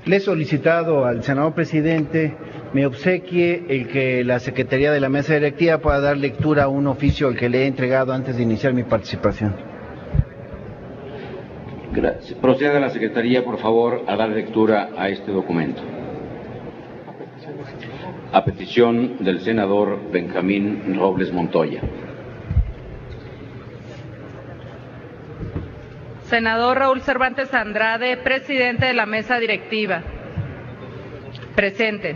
Le he solicitado al senador presidente me obsequie el que la Secretaría de la Mesa Directiva pueda dar lectura a un oficio al que le he entregado antes de iniciar mi participación. Gracias. Proceda la Secretaría, por favor, a dar lectura a este documento. A petición del senador Benjamín Robles Montoya. Senador Raúl Cervantes Andrade, presidente de la mesa directiva. Presente.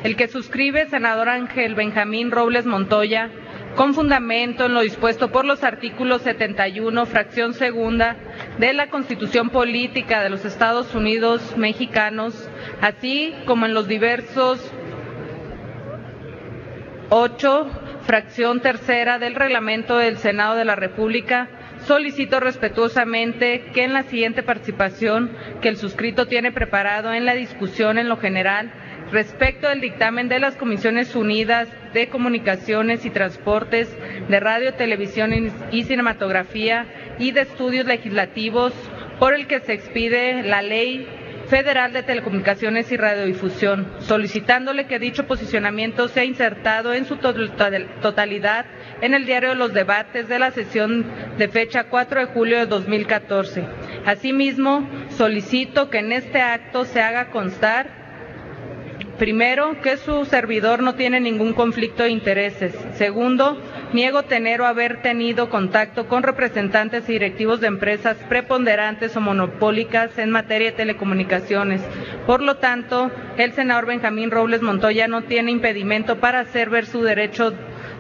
El que suscribe, senador Ángel Benjamín Robles Montoya, con fundamento en lo dispuesto por los artículos 71, fracción segunda, de la Constitución Política de los Estados Unidos Mexicanos, así como en los diversos 8, fracción tercera del Reglamento del Senado de la República, solicito respetuosamente que en la siguiente participación que el suscrito tiene preparado en la discusión en lo general respecto del dictamen de las Comisiones Unidas de Comunicaciones y Transportes, de Radio, Televisión y Cinematografía y de Estudios Legislativos, por el que se expide la Ley Federal de Telecomunicaciones y Radiodifusión, solicitándole que dicho posicionamiento sea insertado en su totalidad en el diario de los debates de la sesión de fecha 4 de julio de 2014. Asimismo, solicito que en este acto se haga constar, primero, que su servidor no tiene ningún conflicto de intereses. Segundo, niego tener o haber tenido contacto con representantes y directivos de empresas preponderantes o monopólicas en materia de telecomunicaciones. Por lo tanto, el senador Benjamín Robles Montoya no tiene impedimento para hacer ver su derecho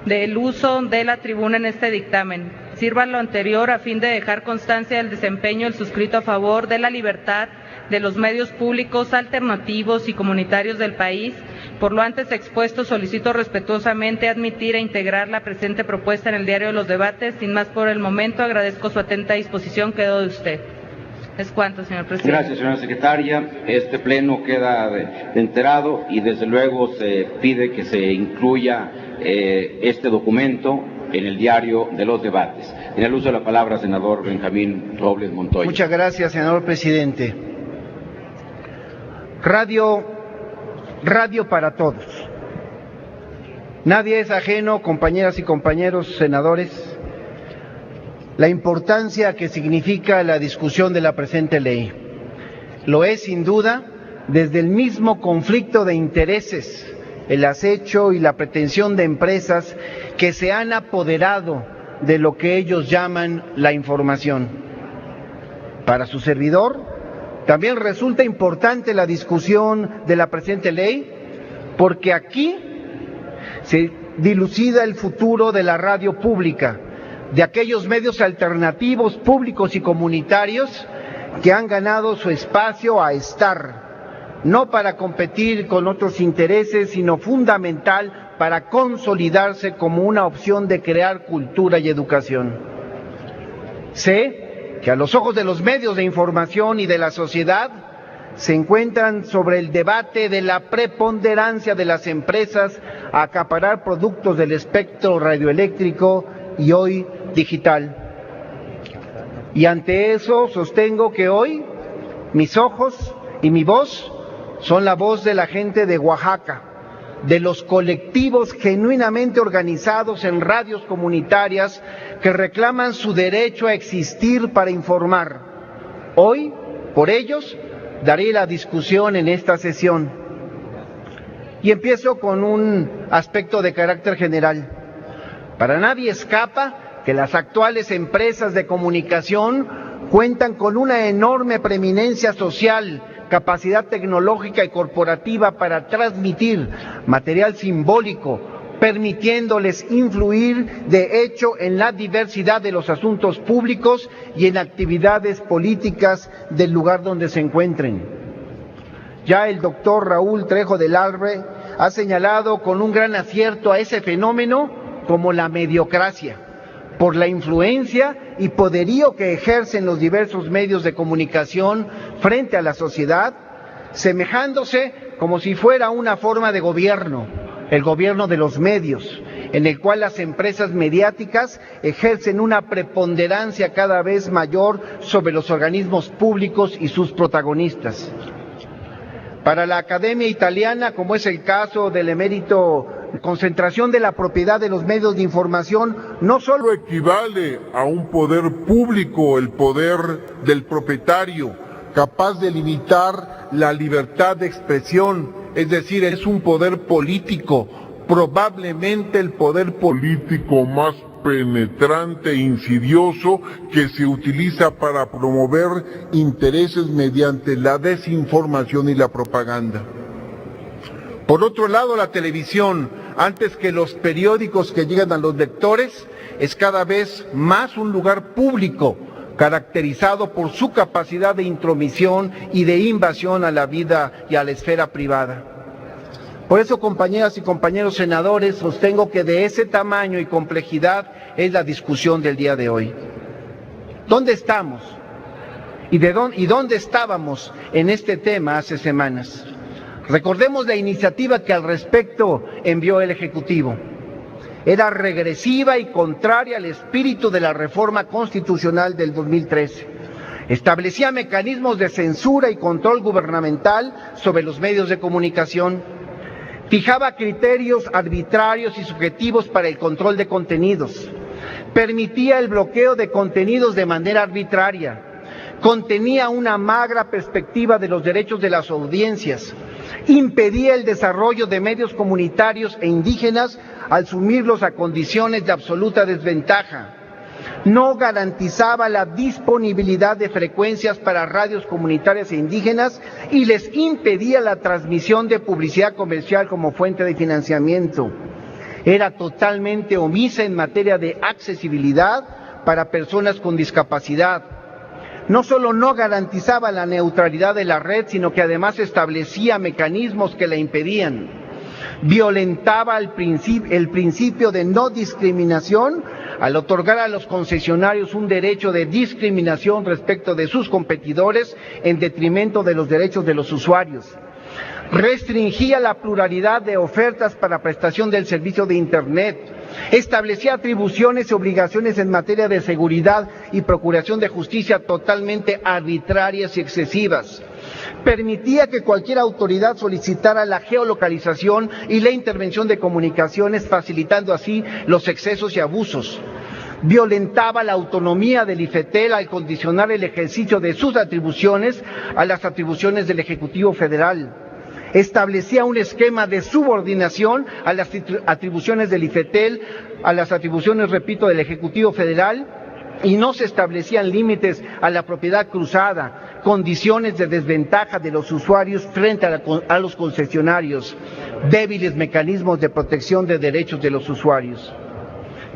del uso de la tribuna en este dictamen. Sirva lo anterior a fin de dejar constancia del desempeño del suscrito a favor de la libertad de los medios públicos alternativos y comunitarios del país. Por lo antes expuesto, solicito respetuosamente admitir e integrar la presente propuesta en el diario de los debates. Sin más por el momento, agradezco su atenta disposición. Quedo de usted. Es cuanto, señor presidente. Gracias, señora secretaria. Este pleno queda enterado y desde luego se pide que se incluya este documento en el diario de los debates. En el uso de la palabra, senador Benjamín Robles Montoya. Muchas gracias, senador presidente. Radio para todos. Nadie es ajeno, compañeras y compañeros senadores, la importancia que significa la discusión de la presente ley. Lo es sin duda desde el mismo conflicto de intereses, el acecho y la pretensión de empresas que se han apoderado de lo que ellos llaman la información. Para su servidor, también resulta importante la discusión de la presente ley porque aquí se dilucida el futuro de la radio pública, de aquellos medios alternativos, públicos y comunitarios que han ganado su espacio a estar, no para competir con otros intereses, sino fundamental para consolidarse como una opción de crear cultura y educación. Sé que a los ojos de los medios de información y de la sociedad se encuentran sobre el debate de la preponderancia de las empresas a acaparar productos del espectro radioeléctrico y hoy digital. Y ante eso sostengo que hoy mis ojos y mi voz son la voz de la gente de Oaxaca, de los colectivos genuinamente organizados en radios comunitarias que reclaman su derecho a existir para informar. Hoy, por ellos, daré la discusión en esta sesión. Y empiezo con un aspecto de carácter general. Para nadie escapa que las actuales empresas de comunicación cuentan con una enorme preeminencia social, capacidad tecnológica y corporativa para transmitir material simbólico, permitiéndoles influir de hecho en la diversidad de los asuntos públicos y en actividades políticas del lugar donde se encuentren. Ya el doctor Raúl Trejo del Arbre ha señalado con un gran acierto a ese fenómeno como la mediocracia, por la influencia y poderío que ejercen los diversos medios de comunicación frente a la sociedad, semejándose como si fuera una forma de gobierno, el gobierno de los medios, en el cual las empresas mediáticas ejercen una preponderancia cada vez mayor sobre los organismos públicos y sus protagonistas. Para la Academia Italiana, como es el caso del emérito concentración de la propiedad de los medios de información, no solo equivale a un poder público, el poder del propietario, capaz de limitar la libertad de expresión, es decir, es un poder político, probablemente el poder político más penetrante e insidioso que se utiliza para promover intereses mediante la desinformación y la propaganda. Por otro lado, la televisión, antes que los periódicos que llegan a los lectores, es cada vez más un lugar público, caracterizado por su capacidad de intromisión y de invasión a la vida y a la esfera privada. Por eso, compañeras y compañeros senadores, sostengo que de ese tamaño y complejidad es la discusión del día de hoy. ¿Dónde estamos? ¿Y dónde estábamos en este tema hace semanas? Recordemos la iniciativa que al respecto envió el Ejecutivo. Era regresiva y contraria al espíritu de la reforma constitucional del 2013. Establecía mecanismos de censura y control gubernamental sobre los medios de comunicación. Fijaba criterios arbitrarios y subjetivos para el control de contenidos. Permitía el bloqueo de contenidos de manera arbitraria. Contenía una magra perspectiva de los derechos de las audiencias. Impedía el desarrollo de medios comunitarios e indígenas al sumirlos a condiciones de absoluta desventaja. No garantizaba la disponibilidad de frecuencias para radios comunitarias e indígenas y les impedía la transmisión de publicidad comercial como fuente de financiamiento. Era totalmente omisa en materia de accesibilidad para personas con discapacidad. No solo no garantizaba la neutralidad de la red, sino que además establecía mecanismos que la impedían. Violentaba el principio de no discriminación al otorgar a los concesionarios un derecho de discriminación respecto de sus competidores en detrimento de los derechos de los usuarios. Restringía la pluralidad de ofertas para prestación del servicio de Internet. Establecía atribuciones y obligaciones en materia de seguridad y procuración de justicia totalmente arbitrarias y excesivas. Permitía que cualquier autoridad solicitara la geolocalización y la intervención de comunicaciones, facilitando así los excesos y abusos. Violentaba la autonomía del IFETEL al condicionar el ejercicio de sus atribuciones a las atribuciones del Ejecutivo Federal. Establecía un esquema de subordinación a las atribuciones del IFETEL, a las atribuciones, repito, del Ejecutivo Federal, y no se establecían límites a la propiedad cruzada, condiciones de desventaja de los usuarios frente a los concesionarios, débiles mecanismos de protección de derechos de los usuarios.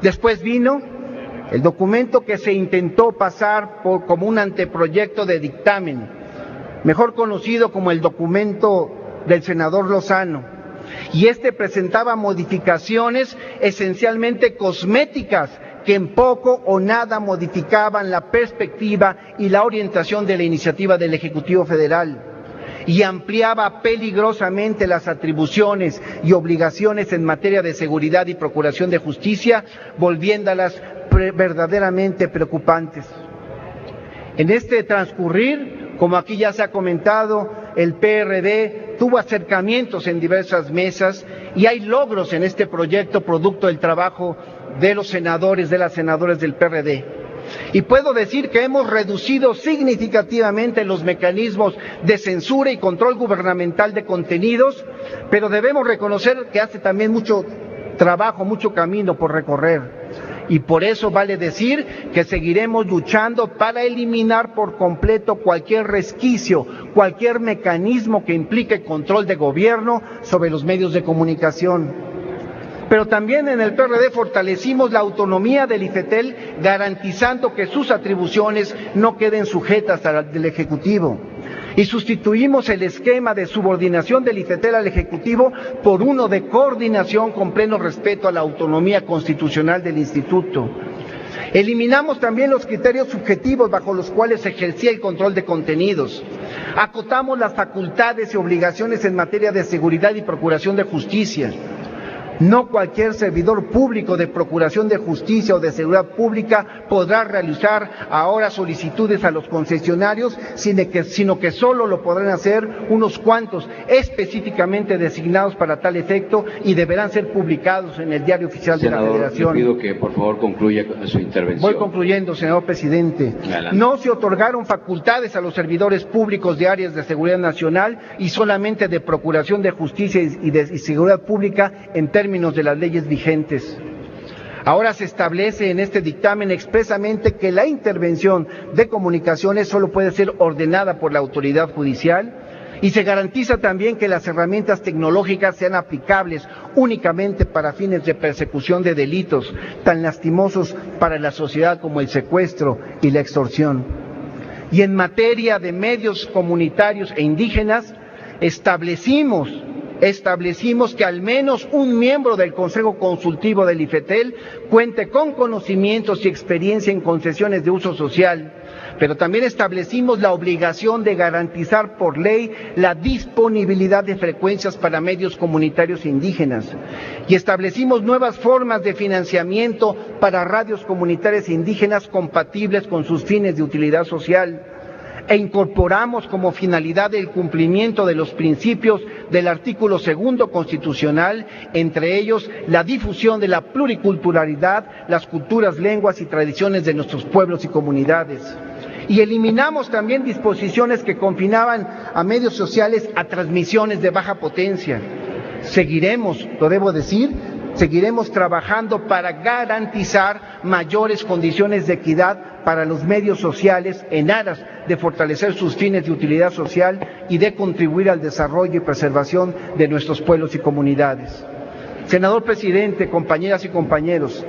Después vino el documento que se intentó pasar como un anteproyecto de dictamen, mejor conocido como el documento del senador Lozano, y este presentaba modificaciones esencialmente cosméticas que en poco o nada modificaban la perspectiva y la orientación de la iniciativa del Ejecutivo Federal, y ampliaba peligrosamente las atribuciones y obligaciones en materia de seguridad y procuración de justicia, volviéndolas verdaderamente preocupantes. En este transcurrir, como aquí ya se ha comentado, el PRD tuvo acercamientos en diversas mesas y hay logros en este proyecto producto del trabajo de los senadores, de las senadoras del PRD. Y puedo decir que hemos reducido significativamente los mecanismos de censura y control gubernamental de contenidos, pero debemos reconocer que hace también mucho trabajo, mucho camino por recorrer. Y por eso vale decir que seguiremos luchando para eliminar por completo cualquier resquicio, cualquier mecanismo que implique control de gobierno sobre los medios de comunicación. Pero también en el PRD fortalecimos la autonomía del IFETEL, garantizando que sus atribuciones no queden sujetas a las del Ejecutivo. Y sustituimos el esquema de subordinación del IFETEL al Ejecutivo por uno de coordinación con pleno respeto a la autonomía constitucional del Instituto. Eliminamos también los criterios subjetivos bajo los cuales se ejercía el control de contenidos. Acotamos las facultades y obligaciones en materia de seguridad y procuración de justicia. No cualquier servidor público de Procuración de Justicia o de Seguridad Pública podrá realizar ahora solicitudes a los concesionarios, sino que solo lo podrán hacer unos cuantos específicamente designados para tal efecto y deberán ser publicados en el Diario Oficial de la Federación. Le pido que por favor concluya su intervención. Voy concluyendo, senador presidente. Adelante. No se otorgaron facultades a los servidores públicos de áreas de seguridad nacional y solamente de Procuración de Justicia y Seguridad Pública en términos de las leyes vigentes. Ahora se establece en este dictamen expresamente que la intervención de comunicaciones solo puede ser ordenada por la autoridad judicial y se garantiza también que las herramientas tecnológicas sean aplicables únicamente para fines de persecución de delitos tan lastimosos para la sociedad como el secuestro y la extorsión. Y en materia de medios comunitarios e indígenas, establecimos que al menos un miembro del Consejo Consultivo del IFETEL cuente con conocimientos y experiencia en concesiones de uso social, pero también establecimos la obligación de garantizar por ley la disponibilidad de frecuencias para medios comunitarios indígenas y establecimos nuevas formas de financiamiento para radios comunitarias indígenas compatibles con sus fines de utilidad social. E incorporamos como finalidad el cumplimiento de los principios del artículo 2 constitucional, entre ellos la difusión de la pluriculturalidad, las culturas, lenguas y tradiciones de nuestros pueblos y comunidades. Y eliminamos también disposiciones que confinaban a medios sociales a transmisiones de baja potencia. Seguiremos, lo debo decir, trabajando para garantizar mayores condiciones de equidad para los medios sociales en aras de fortalecer sus fines de utilidad social y de contribuir al desarrollo y preservación de nuestros pueblos y comunidades. Senador presidente, compañeras y compañeros,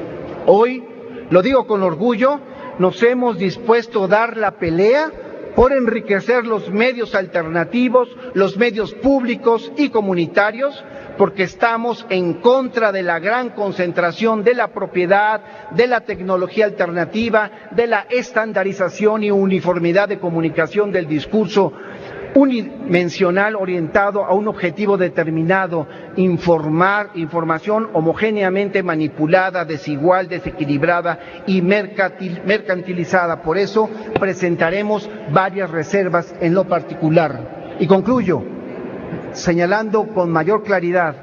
hoy, lo digo con orgullo, nos hemos dispuesto a dar la pelea por enriquecer los medios alternativos, los medios públicos y comunitarios, porque estamos en contra de la gran concentración de la propiedad, de la tecnología alternativa, de la estandarización y uniformidad de comunicación del discurso unidimensional orientado a un objetivo determinado, información homogéneamente manipulada, desigual, desequilibrada y mercantilizada. Por eso presentaremos varias reservas en lo particular. Y concluyo señalando con mayor claridad,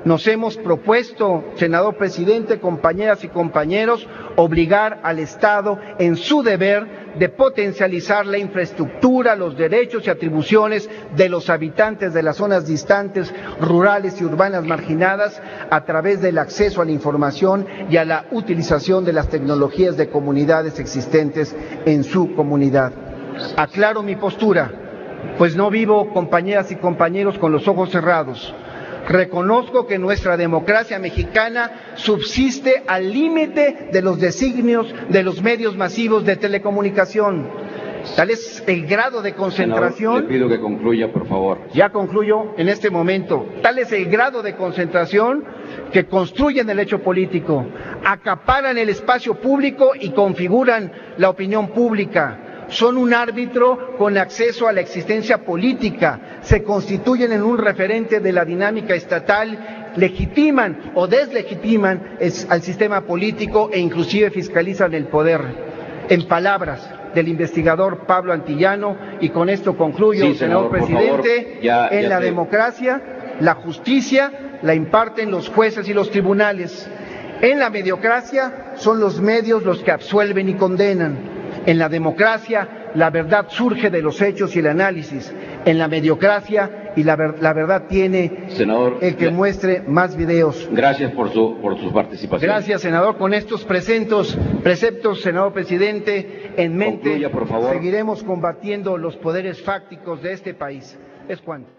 nos hemos propuesto, senador presidente, compañeras y compañeros, obligar al Estado en su deber de potencializar la infraestructura, los derechos y atribuciones de los habitantes de las zonas distantes, rurales y urbanas marginadas a través del acceso a la información y a la utilización de las tecnologías de comunidades existentes en su comunidad. Aclaro mi postura, pues no vivo, compañeras y compañeros, con los ojos cerrados. Reconozco que nuestra democracia mexicana subsiste al límite de los designios de los medios masivos de telecomunicación. Tal es el grado de concentración. Senador, le pido que concluya, por favor. Ya concluyo en este momento. Tal es el grado de concentración que construyen el hecho político, acaparan el espacio público y configuran la opinión pública. Son un árbitro con acceso a la existencia política, se constituyen en un referente de la dinámica estatal, legitiman o deslegitiman al sistema político e inclusive fiscalizan el poder. En palabras del investigador Pablo Antillano, y con esto concluyo, sí, senador presidente, en la democracia, la justicia la imparten los jueces y los tribunales. En la mediocracia son los medios los que absuelven y condenan. En la democracia, la verdad surge de los hechos y el análisis. En la mediocracia, y la verdad tiene, senador, el que muestre más videos. Gracias por su participación. Gracias, senador. Con estos preceptos, senador presidente, en mente, concluya, por favor. Seguiremos combatiendo los poderes fácticos de este país. Es cuanto.